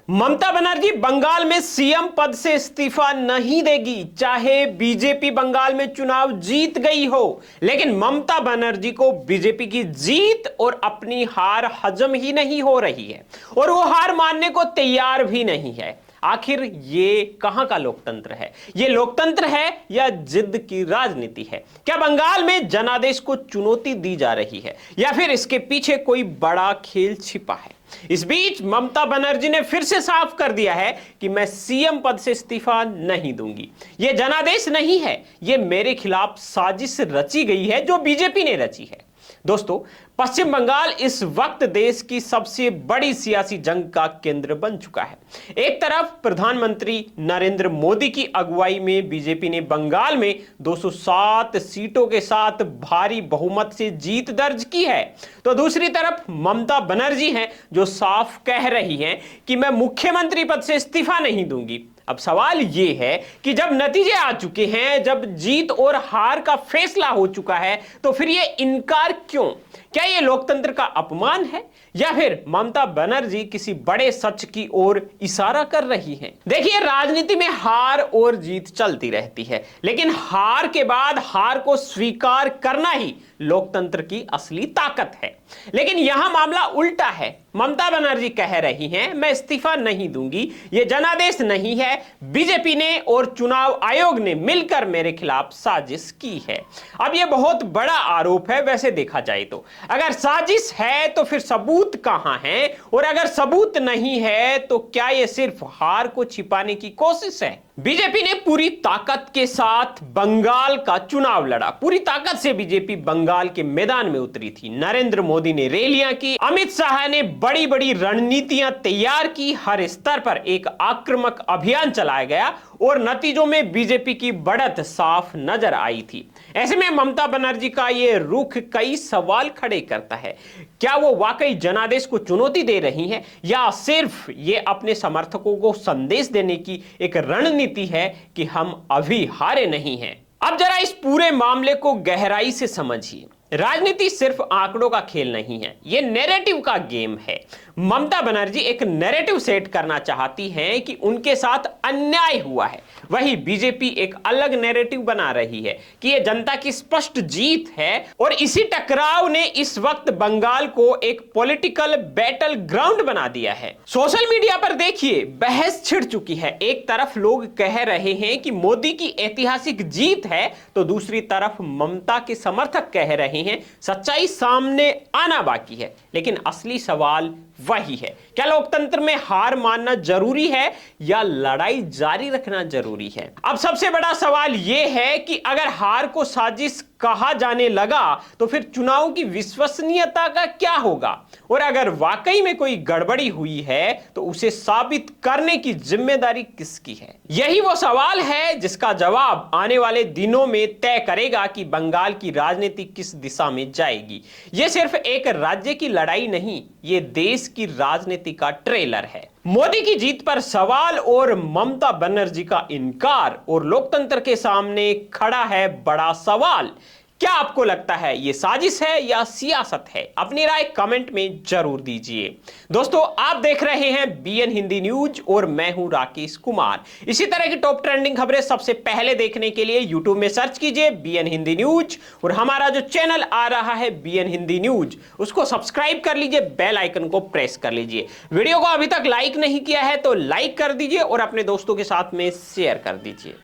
ममता बनर्जी बंगाल में सीएम पद से इस्तीफा नहीं देगी, चाहे बीजेपी बंगाल में चुनाव जीत गई हो। लेकिन ममता बनर्जी को बीजेपी की जीत और अपनी हार हजम ही नहीं हो रही है और वो हार मानने को तैयार भी नहीं है। आखिर ये कहां का लोकतंत्र है? ये लोकतंत्र है या जिद की राजनीति है? क्या बंगाल में जनादेश को चुनौती दी जा रही है या फिर इसके पीछे कोई बड़ा खेल छिपा है? इस बीच ममता बनर्जी ने फिर से साफ कर दिया है कि मैं सीएम पद से इस्तीफा नहीं दूंगी। यह जनादेश नहीं है, यह मेरे खिलाफ साजिश रची गई है जो बीजेपी ने रची है। दोस्तों, पश्चिम बंगाल इस वक्त देश की सबसे बड़ी सियासी जंग का केंद्र बन चुका है। एक तरफ प्रधानमंत्री नरेंद्र मोदी की अगुवाई में बीजेपी ने बंगाल में 207 सीटों के साथ भारी बहुमत से जीत दर्ज की है, तो दूसरी तरफ ममता बनर्जी हैं जो साफ कह रही हैं कि मैं मुख्यमंत्री पद से इस्तीफा नहीं दूंगी। अब सवाल यह है कि जब नतीजे आ चुके हैं, जब जीत और हार का फैसला हो चुका है, तो फिर यह इनकार क्यों? क्या यह लोकतंत्र का अपमान है या फिर ममता बनर्जी किसी बड़े सच की ओर इशारा कर रही हैं? देखिए, राजनीति में हार और जीत चलती रहती है, लेकिन हार के बाद हार को स्वीकार करना ही लोकतंत्र की असली ताकत है। लेकिन यहां मामला उल्टा है। ममता बनर्जी कह रही हैं मैं इस्तीफा नहीं दूंगी, यह जनादेश नहीं है, बीजेपी ने और चुनाव आयोग ने मिलकर मेरे खिलाफ साजिश की है। अब यह बहुत बड़ा आरोप है वैसे देखा जाए तो। अगर साजिश है तो फिर सबूत कहां है, और अगर सबूत नहीं है तो क्या यह सिर्फ हार को छिपाने की कोशिश है? बीजेपी ने पूरी ताकत के साथ बंगाल का चुनाव लड़ा। पूरी ताकत से बीजेपी बंगाल के मैदान में उतरी थी। नरेंद्र मोदी ने रैलियां की, अमित शाह ने बड़ी बड़ी रणनीतियां तैयार की, हर स्तर पर एक आक्रामक अभियान चलाया गया और नतीजों में बीजेपी की बढ़त साफ नजर आई थी। ऐसे में ममता बनर्जी का यह रुख कई सवाल खड़े करता है। क्या वो वाकई जनादेश को चुनौती दे रही हैं या सिर्फ ये अपने समर्थकों को संदेश देने की एक रणनीति है कि हम अभी हारे नहीं हैं? अब जरा इस पूरे मामले को गहराई से समझिए। राजनीति सिर्फ आंकड़ों का खेल नहीं है, यह नैरेटिव का गेम है। ममता बनर्जी एक नैरेटिव सेट करना चाहती हैं कि उनके साथ अन्याय हुआ है, वहीं बीजेपी एक अलग नैरेटिव बना रही है कि यह जनता की स्पष्ट जीत है। और इसी टकराव ने इस वक्त बंगाल को एक पॉलिटिकल बैटल ग्राउंड बना दिया है। सोशल मीडिया पर देखिए, बहस छिड़ चुकी है। एक तरफ लोग कह रहे हैं कि मोदी की ऐतिहासिक जीत है, तो दूसरी तरफ ममता के समर्थक कह रहे हैं सच्चाई सामने आना बाकी है। लेकिन असली सवाल वही है, क्या लोकतंत्र में हार मानना जरूरी है या लड़ाई जारी रखना जरूरी है? अब सबसे बड़ा सवाल यह है कि अगर हार को साजिश कहा जाने लगा तो फिर चुनाव की विश्वसनीयता का क्या होगा? और अगर वाकई में कोई गड़बड़ी हुई है तो उसे साबित करने की जिम्मेदारी किसकी है? यही वो सवाल है जिसका जवाब आने वाले दिनों में तय करेगा कि बंगाल की राजनीति किस दिशा में जाएगी। यह सिर्फ एक राज्य की लड़ाई नहीं, यह देश की राजनीति का ट्रेलर है। मोदी की जीत पर सवाल और ममता बनर्जी का इनकार, और लोकतंत्र के सामने खड़ा है बड़ा सवाल। क्या आपको लगता है ये साजिश है या सियासत है? अपनी राय कमेंट में जरूर दीजिए। दोस्तों, आप देख रहे हैं बीएन हिंदी न्यूज और मैं हूं राकेश कुमार। इसी तरह की टॉप ट्रेंडिंग खबरें सबसे पहले देखने के लिए यूट्यूब में सर्च कीजिए बीएन हिंदी न्यूज, और हमारा जो चैनल आ रहा है बीएन हिंदी न्यूज, उसको सब्सक्राइब कर लीजिए, बेल आइकन को प्रेस कर लीजिए। वीडियो को अभी तक लाइक नहीं किया है तो लाइक कर दीजिए और अपने दोस्तों के साथ में शेयर कर दीजिए।